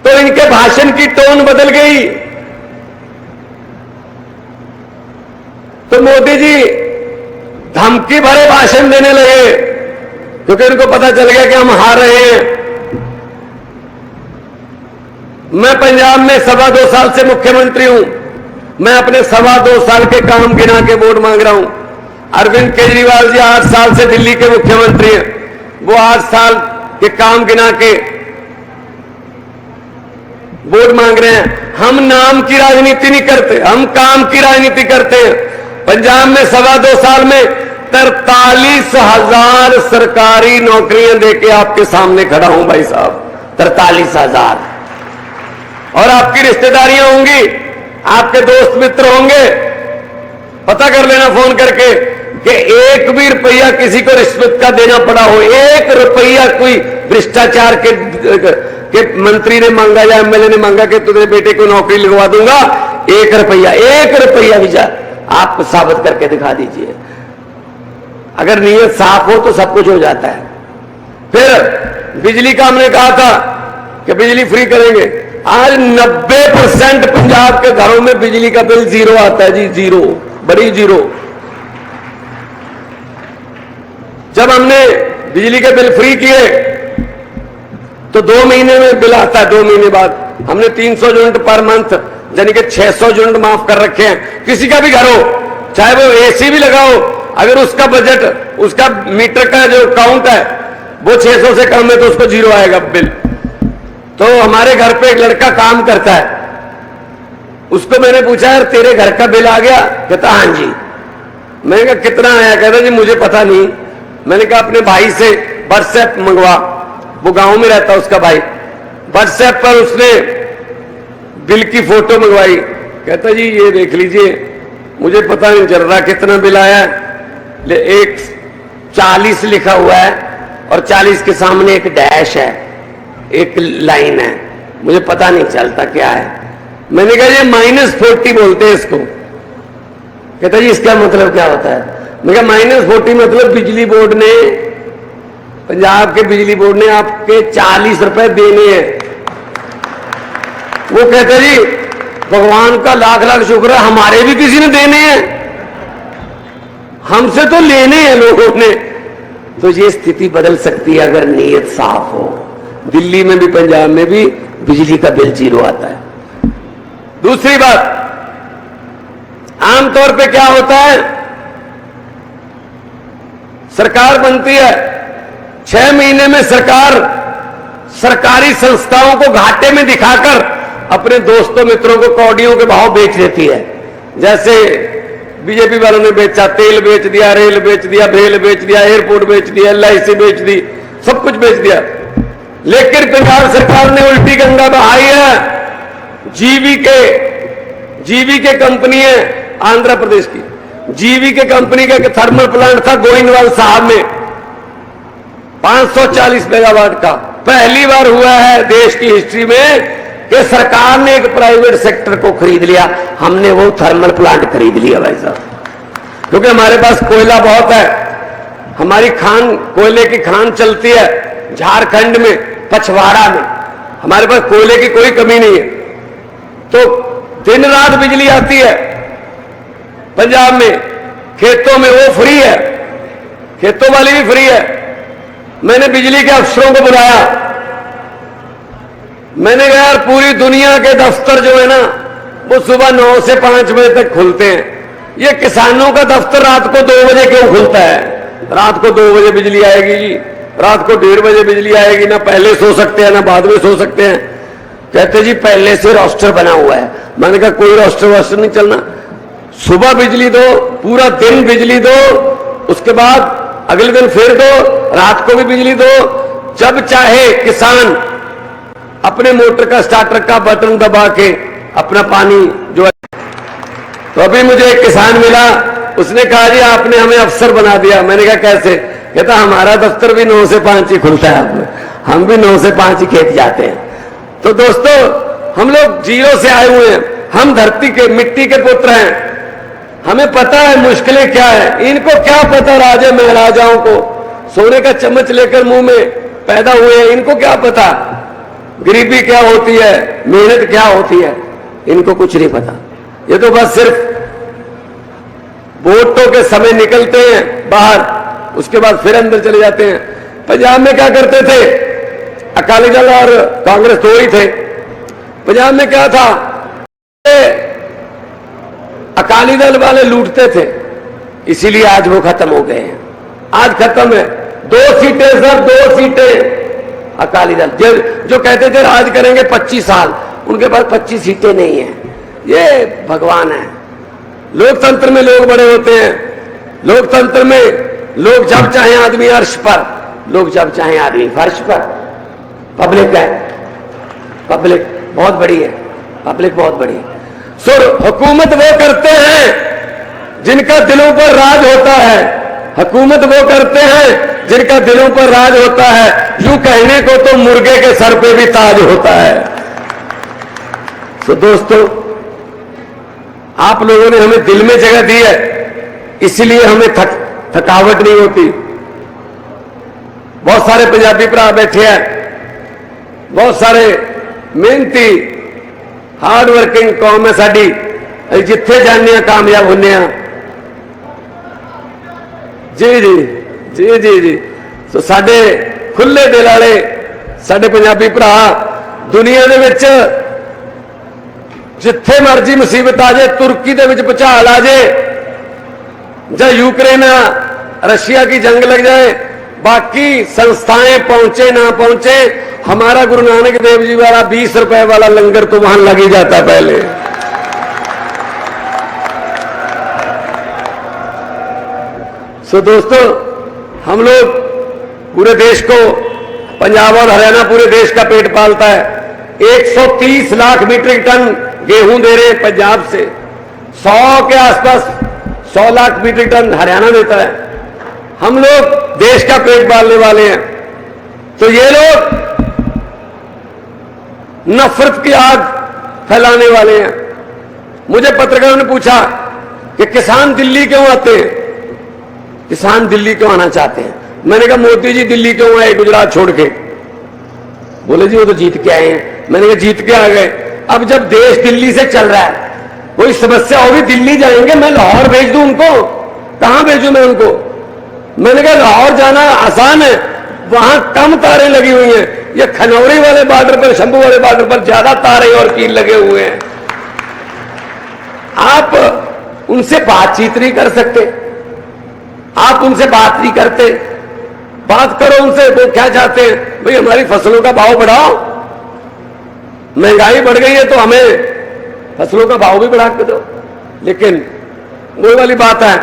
तो इनके भाषण की टोन बदल गई। तो मोदी जी धमकी भरे भाषण देने लगे, क्योंकि इनको पता चल गया कि हम हार रहे हैं। मैं पंजाब में 2.25 साल से मुख्यमंत्री हूं। मैं अपने 2.25 साल के काम गिना के वोट मांग रहा हूं। अरविंद केजरीवाल जी 8 साल से दिल्ली के मुख्यमंत्री हैं, वो 8 साल के काम गिना के वोट मांग रहे हैं। हम नाम की राजनीति नहीं करते, हम काम की राजनीति करते हैं। पंजाब में 2.25 साल में 43,000 सरकारी नौकरियां देके आपके सामने खड़ा हूं भाई साहब, 43,000। और आपकी रिश्तेदारियां होंगी, आपके दोस्त मित्र होंगे, पता कर लेना फोन करके कि एक भी रुपया किसी को रिश्वत का देना पड़ा हो, 1 रुपया कोई भ्रष्टाचार के मंत्री ने मांगा या एमएलए ने मांगा कि तुझे बेटे को नौकरी लगवा दूंगा, 1 रुपया भी आप साबित करके दिखा दीजिए। अगर नीयत साफ हो तो सब कुछ हो जाता है। फिर बिजली का हमने कहा था कि बिजली फ्री करेंगे। आज 90% पंजाब के घरों में बिजली का बिल 0 आता है जी, 0, बड़ी 0। जब हमने बिजली के बिल फ्री किए तो 2 महीने में बिल आता है, 2 महीने बाद हमने 300 यूनिट पर मंथ यानी कि 600 यूनिट माफ कर रखे हैं। किसी का भी घर हो, चाहे वो एसी भी लगाओ, अगर उसका बजट, उसका मीटर का जो काउंट है वो 600 से कम है तो उसको 0 आएगा बिल। तो हमारे घर पे एक लड़का काम करता है, उसको मैंने पूछा यार तेरे घर का बिल आ गया? कहता हाँ जी। मैंने कहा कितना आया? कहता जी मुझे पता नहीं। मैंने कहा अपने भाई से व्हाट्सएप मंगवा, वो गांव में रहता है उसका भाई। व्हाट्सएप पर उसने बिल की फोटो मंगवाई। कहता जी ये देख लीजिए, मुझे पता नहीं चल रहा कितना बिल आया, 40 लिखा हुआ है और 40 के सामने एक डैश है, एक लाइन है, मुझे पता नहीं चलता क्या है। मैंने कहा ये -40 बोलते हैं इसको। कहता जी इसका मतलब क्या होता है? मैं कहा -40 मतलब बिजली बोर्ड ने, पंजाब के बिजली बोर्ड ने आपके 40 रुपए देने हैं। वो कहता जी भगवान का लाख लाख शुक्र है, हमारे भी किसी ने देने हैं, हमसे तो लेने हैं लोगों ने। तो ये स्थिति बदल सकती है अगर नीयत साफ हो। दिल्ली में भी पंजाब में भी बिजली का बिल 0 आता है। दूसरी बात, आमतौर पे क्या होता है, सरकार बनती है, 6 महीने में सरकार सरकारी संस्थाओं को घाटे में दिखाकर अपने दोस्तों मित्रों को कौड़ियों के भाव बेच देती है। जैसे बीजेपी वालों ने बेचा, तेल बेच दिया, रेल बेच दिया, भेल बेच दिया, एयरपोर्ट बेच दिया, LIC बेच दी, सब कुछ बेच दिया। लेकिन पंजाब सरकार ने उल्टी गंगा बहाई है। जीवीके कंपनी है आंध्र प्रदेश की, जीवीके कंपनी का थर्मल प्लांट था गोइंदवाल साहब में 540 मेगावाट का। पहली बार हुआ है देश की हिस्ट्री में कि सरकार ने एक प्राइवेट सेक्टर को खरीद लिया। हमने वो थर्मल प्लांट खरीद लिया भाई साहब, क्योंकि हमारे पास कोयला बहुत है, हमारी खान, कोयले की खान चलती है झारखंड में, पछवाड़ा में, हमारे पास कोयले की कोई कमी नहीं है। तो दिन रात बिजली आती है पंजाब में, खेतों में वो फ्री है, खेतों वाली भी फ्री है। मैंने बिजली के अफसरों को बुलाया, मैंने कहा यार पूरी दुनिया के दफ्तर जो है ना वो सुबह 9 से 5 बजे तक खुलते हैं, ये किसानों का दफ्तर रात को 2 बजे क्यों खुलता है? रात को 2 बजे बिजली आएगी जी, रात को 1:30 बजे बिजली आएगी, ना पहले सो सकते हैं ना बाद में सो सकते हैं। कहते जी पहले से रोस्टर बना हुआ है। मैंने कहा कोई रोस्टर वोस्टर नहीं चलना, सुबह बिजली दो, पूरा दिन बिजली दो, उसके बाद अगले दिन फिर दो, रात को भी बिजली दो, जब चाहे किसान अपने मोटर का स्टार्टर का बटन दबा के अपना पानी जो है। तो अभी मुझे एक किसान मिला, उसने कहा जी आपने हमें अफसर बना दिया। मैंने कहा कैसे? कहता हमारा दफ्तर भी 9 से 5 ही खुलता है, हम भी 9 से 5 ही खेत जाते हैं। तो दोस्तों हम लोग 0 से आए हुए हैं, हम धरती के मिट्टी के पुत्र हैं, हमें पता है मुश्किलें क्या है। इनको क्या पता, राजे महाराजाओं को सोने का चम्मच लेकर मुंह में पैदा हुए हैं, इनको क्या पता। गरीबी क्या होती है, मेहनत क्या होती है, इनको कुछ नहीं पता। ये तो बस सिर्फ वोटों के समय निकलते हैं बाहर, उसके बाद फिर अंदर चले जाते हैं। पंजाब में क्या करते थे, अकाली दल और कांग्रेस दो ही थे। पंजाब में क्या था, अकाली दल वाले लूटते थे, इसीलिए आज वो खत्म हो गए हैं। आज खत्म है, 2 सीटें सर, 2 सीटें अकाली दल। जो कहते थे राज करेंगे 25 साल, उनके पास 25 सीटें नहीं है। ये भगवान है। लोकतंत्र में लोग बड़े होते हैं। लोकतंत्र में लोग जब चाहे आदमी अर्श पर, लोग जब चाहे आदमी फर्श पर। पब्लिक है, पब्लिक बहुत बड़ी है, पब्लिक बहुत बड़ी है। हुकूमत वो करते हैं जिनका दिलों पर राज होता है। हुकूमत वो करते हैं जिनका दिलों पर राज होता है। यूं कहने को तो मुर्गे के सर पे भी ताज होता है। दोस्तों, आप लोगों ने हमें दिल में जगह दी है, इसलिए हमें थकावट नहीं होती। बहुत सारे पंजाबी भरा बैठे हैं, बहुत सारे मेहनती हार्ड वर्किंग कौम है साडी। जिथे जाने कामयाब होने। जी जी जी जी जी। तो साडे खुले दिल वाले साडे पंजाबी भरा दुनिया दे विच जिथे मर्जी मुसीबत आ जाए, तुर्की दे विच भुचाल आ जाए, या यूक्रेन रशिया की जंग लग जाए, बाकी संस्थाएं पहुंचे ना पहुंचे, हमारा गुरु नानक देव जी वाला 20 रुपए वाला लंगर तो वहां लग ही जाता पहले। दोस्तों, हम लोग पूरे देश को, पंजाब और हरियाणा पूरे देश का पेट पालता है। 130 लाख मीट्रिक टन गेहूं दे रहे हैं पंजाब से, 100 के आसपास 100 लाख मीट्रिक टन हरियाणा देता है। हम लोग देश का पेट पालने वाले हैं। तो ये लोग नफरत की आग फैलाने वाले हैं। मुझे पत्रकारों ने पूछा कि किसान दिल्ली क्यों आते हैं, किसान दिल्ली क्यों आना चाहते हैं। मैंने कहा मोदी जी दिल्ली क्यों आए गुजरात छोड़ के। बोले जी वो तो जीत के आए हैं। मैंने कहा जीत के आ गए, अब जब देश दिल्ली से चल रहा है, कोई समस्या होगी दिल्ली जाएंगे, मैं लाहौर भेज दूं उनको, कहां भेजूं मैं उनको। मैंने कहा लाहौर जाना आसान है, वहां कम तारें लगी हुई हैं। ये खनौरी वाले बॉर्डर पर, शंभू वाले बॉर्डर पर ज्यादा तारे और कील लगे हुए हैं। आप उनसे बातचीत नहीं कर सकते, आप उनसे बात नहीं करते। बात करो उनसे, वो क्या चाहते हैं, भाई हमारी फसलों का भाव बढ़ाओ, महंगाई बढ़ गई है तो हमें फसलों का भाव भी बढ़ा के दो। लेकिन वो वाली बात है,